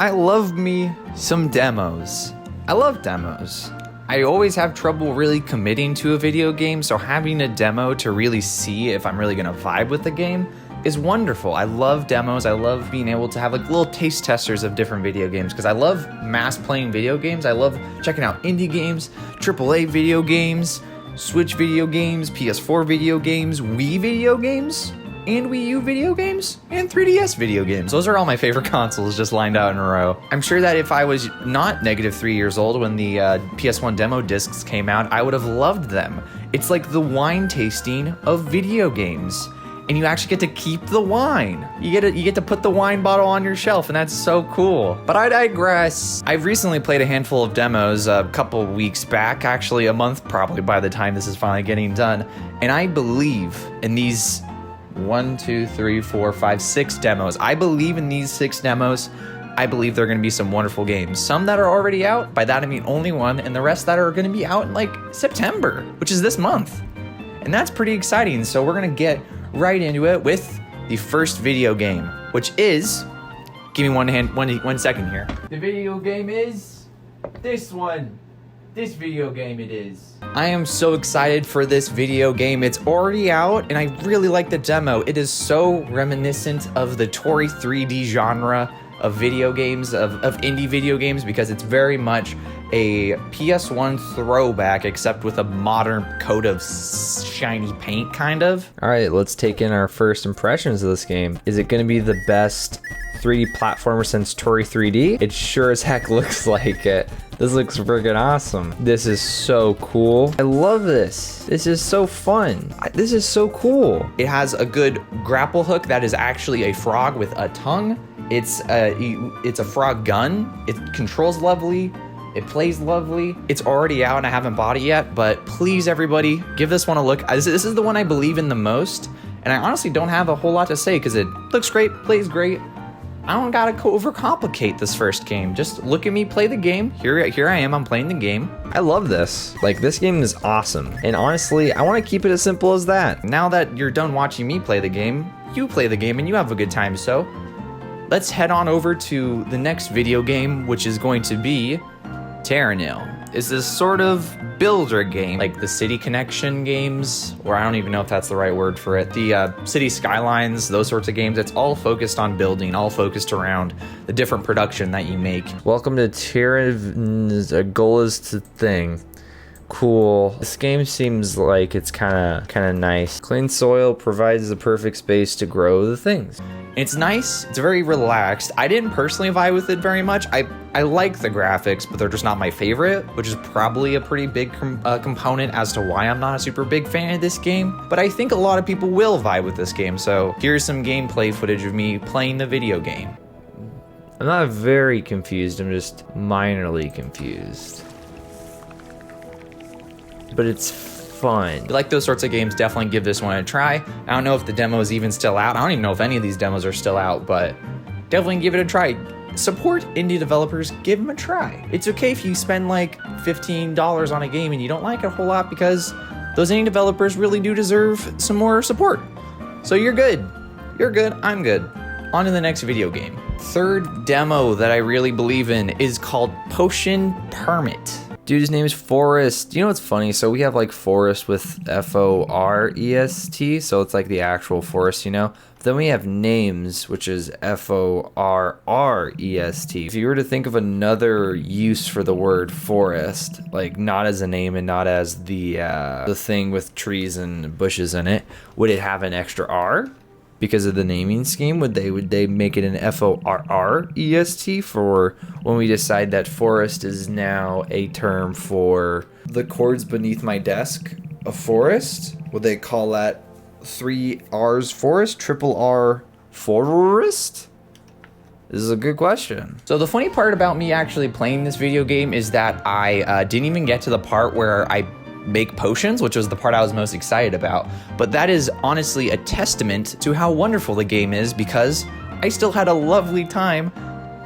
I love me some demos. I love demos. I always have trouble really committing to a video game, so having a demo to really see if I'm really gonna vibe with the game is wonderful. I love demos. I love being able to have like little taste testers of different video games because I love mass playing video games. I love checking out indie games, AAA video games, Switch video games, PS4 video games, Wii video games, and Wii U video games, and 3DS video games. Those are all my favorite consoles just lined out in a row. I'm sure that if I was not -3 years old when the PS1 demo discs came out, I would have loved them. It's like the wine tasting of video games. And you actually get to keep the wine. You get to put the wine bottle on your shelf, and that's so cool. But I digress. I've recently played a handful of demos a couple weeks back, actually a month probably by the time this is finally getting done. And I believe in these 6 demos. I believe in these 6 demos. I believe they're gonna be some wonderful games. Some that are already out, by that I mean only one, and the rest that are gonna be out in like September, which is this month. And that's pretty exciting. So we're gonna get right into it with the first video game, which is, give me one second here. The video game is this one. This video game it is. I am so excited for this video game. It's already out and I really like the demo. It is so reminiscent of the Tori 3D genre of video games, of indie video games, because it's very much a PS1 throwback, except with a modern coat of shiny paint, kind of. All right, let's take in our first impressions of this game. Is it gonna be the best 3D platformer since Tori 3D? It sure as heck looks like it. This looks friggin' awesome. This is so cool. I love this. This is so fun. This is so cool. It has a good grapple hook that is actually a frog with a tongue. It's a frog gun. It controls lovely. It plays lovely. It's already out and I haven't bought it yet, but please everybody, give this one a look. This is the one I believe in the most, and I honestly don't have a whole lot to say because it looks great, plays great. I don't gotta overcomplicate this first game. Just look at me play the game. Here I am, I'm playing the game. I love this. Like, this game is awesome. And honestly, I wanna keep it as simple as that. Now that you're done watching me play the game, you play the game and you have a good time, so let's head on over to the next video game, which is going to be Terranil. Is this sort of builder game, like the City Connection games, or I don't even know if that's the right word for it. The City Skylines, those sorts of games. It's all focused on building, all focused around the different production that you make. Welcome to Terranil's goal is to thing. Cool. This game seems like it's kind of nice. Clean soil provides the perfect space to grow the things. It's nice. It's very relaxed. I didn't personally vibe with it very much. I like the graphics, but they're just not my favorite, which is probably a pretty big component as to why I'm not a super big fan of this game. But I think a lot of people will vibe with this game. So here's some gameplay footage of me playing the video game. I'm not very confused. I'm just minorly confused. But it's fun. If you like those sorts of games, definitely give this one a try. I don't know if the demo is even still out. I don't even know if any of these demos are still out, but definitely give it a try. Support indie developers, give them a try. It's okay if you spend like $15 on a game and you don't like it a whole lot, because those indie developers really do deserve some more support. So you're good. You're good, I'm good. On to the next video game. Third demo that I really believe in is called Potion Permit. Dude's name is Forest. You know what's funny? So we have like Forest with F-O-R-E-S-T, so it's like the actual forest, you know? But then we have names, which is F-O-R-R-E-S-T. If you were to think of another use for the word forest, like not as a name and not as the thing with trees and bushes in it, would it have an extra R? Because of the naming scheme, would they make it an F-O-R-R-E-S-T for when we decide that forest is now a term for the chords beneath my desk, a forest? Would they call that 3 R's forest, triple R forest? This is a good question. So the funny part about me actually playing this video game is that I didn't even get to the part where I make potions, which was the part I was most excited about. But that is honestly a testament to how wonderful the game is, because I still had a lovely time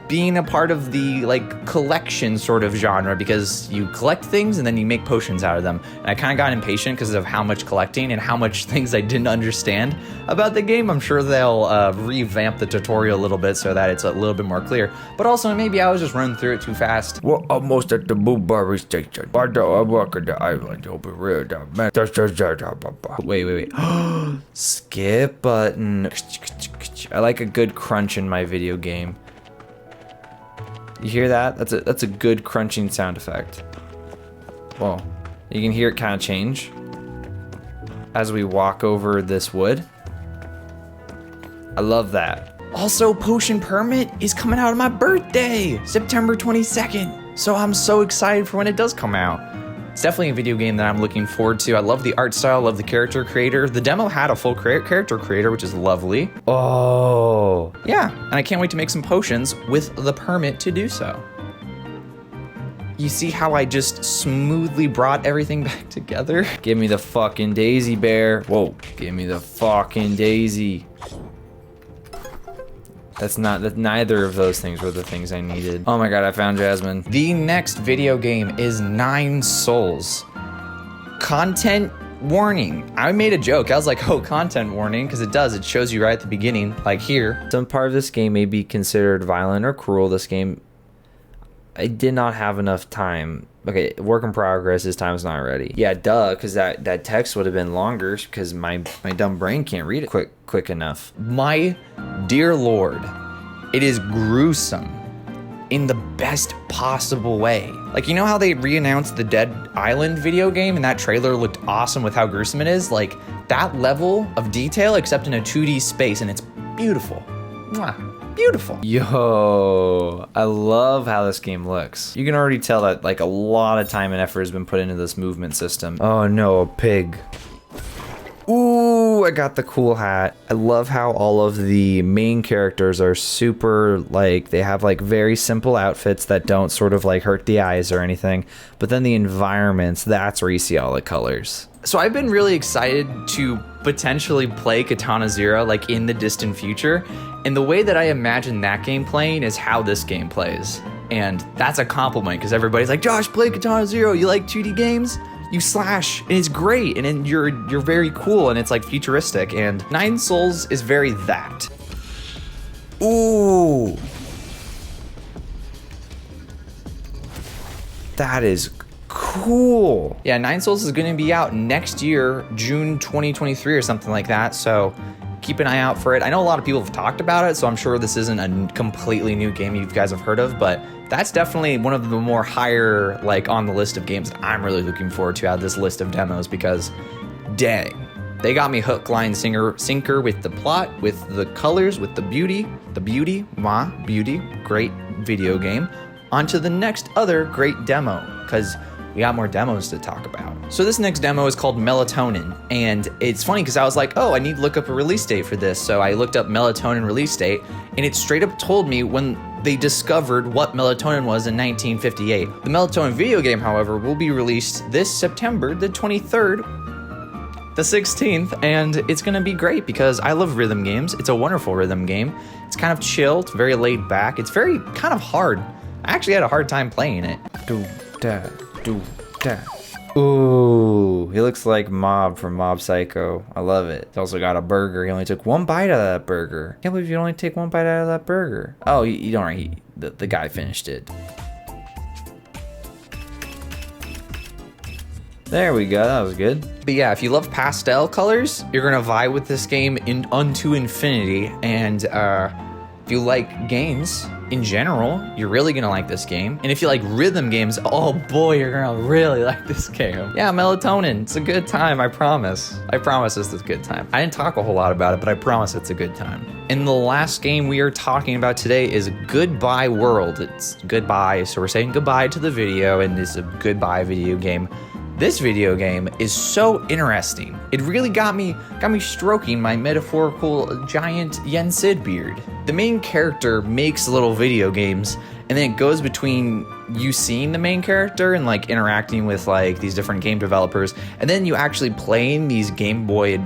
being a part of the like collection sort of genre, because you collect things and then you make potions out of them. And I kind of got impatient because of how much collecting and how much things I didn't understand about the game. I'm sure they'll revamp the tutorial a little bit so that it's a little bit more clear. But also maybe I was just running through it too fast. We're almost at the blueberry station. Why do I walk on the island over here? Wait. Skip button. I like a good crunch in my video game. You hear that? That's a good crunching sound effect. Whoa. You can hear it kind of change as we walk over this wood. I love that. Also, Potion Permit is coming out on my birthday, September 22nd. So I'm so excited for when it does come out. It's definitely a video game that I'm looking forward to. I love the art style, love the character creator. The demo had a full character creator, which is lovely. Oh, yeah. And I can't wait to make some potions with the permit to do so. You see how I just smoothly brought everything back together? Give me the fucking daisy bear. Whoa, give me the fucking daisy. Neither of those things were the things I needed. Oh my god, I found Jasmine. The next video game is 9 Souls. Content warning. I made a joke. I was like, oh, content warning, because it does. It shows you right at the beginning, like here. Some part of this game may be considered violent or cruel. This game, I did not have enough time. Okay, work in progress, this time is not ready. Yeah, duh, because that text would have been longer because my dumb brain can't read it quick enough. My dear lord, it is gruesome in the best possible way. Like, you know how they re-announced the Dead Island video game and that trailer looked awesome with how gruesome it is? Like, that level of detail, except in a 2D space, and it's beautiful. Mwah. Beautiful. Yo, I love how this game looks. You can already tell that like a lot of time and effort has been put into this movement system. Oh no, a pig. Ooh, I got the cool hat. I love how all of the main characters are super, like, they have like very simple outfits that don't sort of like hurt the eyes or anything. But then the environments, that's where you see all the colors. So I've been really excited to potentially play Katana Zero like in the distant future. And the way that I imagine that game playing is how this game plays. And that's a compliment because everybody's like, Josh, play Katana Zero. You like 2D games? You slash, and it's great, and then you're very cool, and it's like futuristic, and 9 Souls is very that. Ooh. That is cool. Yeah, 9 Souls is gonna be out next year, June 2023 or something like that, so keep an eye out for it. I know a lot of people have talked about it, so I'm sure this isn't a completely new game you guys have heard of, but that's definitely one of the more higher, like, on the list of games that I'm really looking forward to out of this list of demos, because dang, they got me hook, line, sinker with the plot, with the colors, with the beauty, great video game, onto the next other great demo, because we got more demos to talk about. So this next demo is called Melatonin, and it's funny because I was like, oh, I need to look up a release date for this, so I looked up Melatonin release date, and it straight up told me when they discovered what melatonin was in 1958. The Melatonin video game, however, will be released this September the 23rd, the 16th, and it's gonna be great because I love rhythm games. It's a wonderful rhythm game. It's kind of chill, it's very laid back, it's very kind of hard. I actually had a hard time playing it. Ooh, he looks like Mob from Mob Psycho. I love it. He's also got a burger. He only took 1 bite out of that burger. Can't believe you only take 1 bite out of that burger. Oh, you don't right. The guy finished it. There we go. That was good. But yeah, if you love pastel colors, you're gonna vibe with this game unto infinity. And if you like games in general, you're really gonna like this game. And if you like rhythm games, oh boy, you're gonna really like this game. Yeah, Melatonin, it's a good time, I promise. I promise it's a good time. I didn't talk a whole lot about it, but I promise it's a good time. And the last game we are talking about today is Goodbye World. It's goodbye, so we're saying goodbye to the video, and it's a goodbye video game. This video game is so interesting. It really got me stroking my metaphorical giant Yen Sid beard. The main character makes little video games, and then it goes between you seeing the main character and like interacting with like these different game developers, and then you actually playing these Game Boy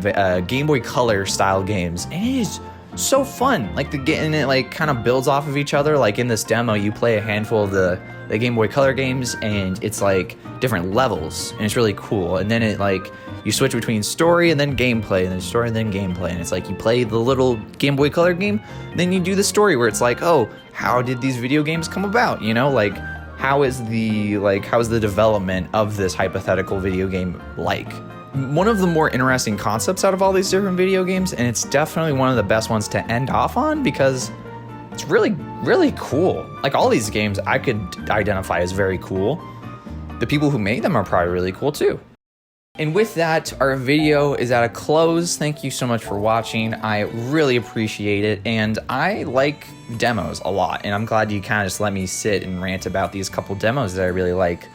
Color style games. And it is so fun. Like and it like kind of builds off of each other. Like in this demo, you play a handful of the Game Boy Color games, and it's like different levels, and it's really cool. And then it like you switch between story and then gameplay, and then story and then gameplay, and it's like you play the little Game Boy Color game, then you do the story where it's like, oh, how did these video games come about? You know, like how is the development of this hypothetical video game like? One of the more interesting concepts out of all these different video games, and it's definitely one of the best ones to end off on because it's really, really cool. Like all these games I could identify as very cool. The people who made them are probably really cool too. And with that, our video is at a close. Thank you so much for watching. I really appreciate it, and I like demos a lot, and I'm glad you kind of just let me sit and rant about these couple demos that I really like.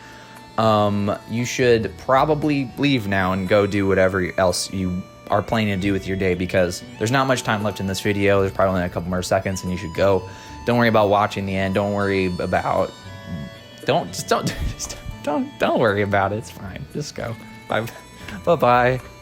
You should probably leave now and go do whatever else you are planning to do with your day, because there's not much time left in this video. There's probably only a couple more seconds, and you should go. Don't worry about watching the end. Don't worry about don't worry about it. It's fine. Just go. Bye. Bye-bye.